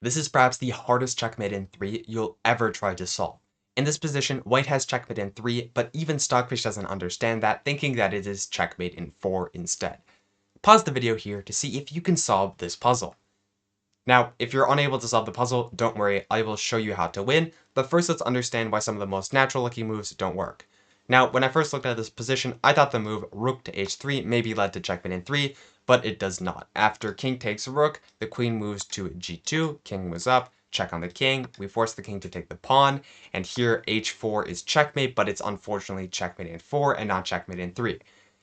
This is perhaps the hardest checkmate in 3 you'll ever try to solve. In this position, white has checkmate in 3, but even Stockfish doesn't understand that, thinking that it is checkmate in 4 instead. Pause the video here to see if you can solve this puzzle. Now, if you're unable to solve the puzzle, don't worry, I will show you how to win, but first let's understand why some of the most natural looking moves don't work. Now, when I first looked at this position, I thought the move rook to h3 maybe led to checkmate in 3, but it does not. After king takes rook, the queen moves to g2, king moves up, check on the king, we force the king to take the pawn, and here h4 is checkmate, but it's unfortunately checkmate in 4 and not checkmate in 3.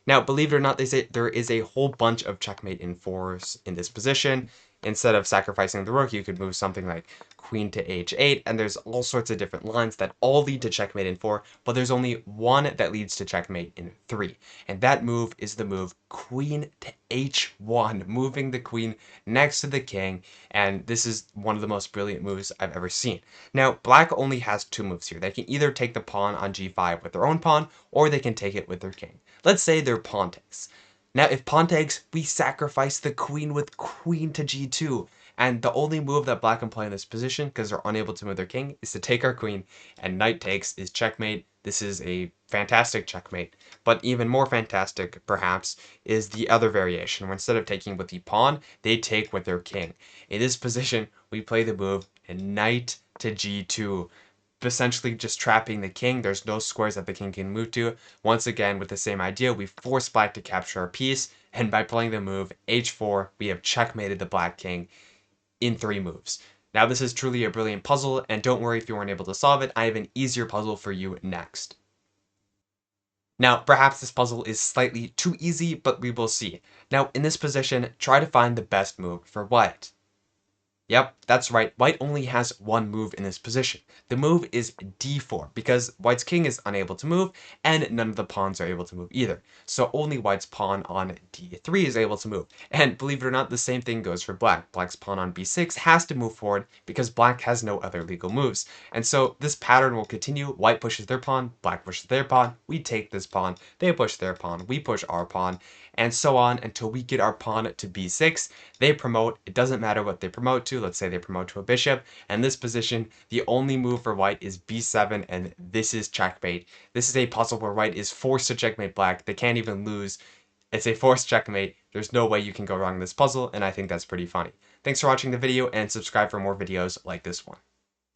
Now, believe it or not, they say there is a whole bunch of checkmate in 4s in this position. Instead of sacrificing the rook, you could move something like queen to h8, and there's all sorts of different lines that all lead to checkmate in 4, but there's only one that leads to checkmate in 3. And that move is the move queen to h1, moving the queen next to the king, and this is one of the most brilliant moves I've ever seen. Now, black only has two moves here. They can either take the pawn on g5 with their own pawn, or they can take it with their king. Let's say their pawn takes. Now, if pawn takes, we sacrifice the queen with queen to g2. And the only move that black can play in this position, because they're unable to move their king, is to take our queen, and knight takes is checkmate. This is a fantastic checkmate. But even more fantastic, perhaps, is the other variation, where instead of taking with the pawn, they take with their king. In this position, we play the move, and knight to g2. Essentially just trapping the king. There's no squares that the king can move to. Once again, with the same idea, we force black to capture our piece, and by playing the move h4, we have checkmated the black king in 3 moves. Now, this is truly a brilliant puzzle, and don't worry if you weren't able to solve it, I have an easier puzzle for you next. Now, perhaps this puzzle is slightly too easy, but we will see. Now, in this position, try to find the best move for white. Yep, that's right. White only has one move in this position. The move is d4 because white's king is unable to move and none of the pawns are able to move either. So only white's pawn on d3 is able to move. And believe it or not, the same thing goes for black. Black's pawn on b6 has to move forward because black has no other legal moves. And so this pattern will continue. White pushes their pawn, black pushes their pawn, we take this pawn, they push their pawn, we push our pawn, and so on until we get our pawn to b6. They promote, it doesn't matter what they promote to, let's say they promote to a bishop, and this position, the only move for white is b7, and this is checkmate. This is a puzzle where white is forced to checkmate black. They can't even lose. It's a forced checkmate. There's no way you can go wrong in this puzzle, and I think that's pretty funny. Thanks for watching the video, and subscribe for more videos like this one.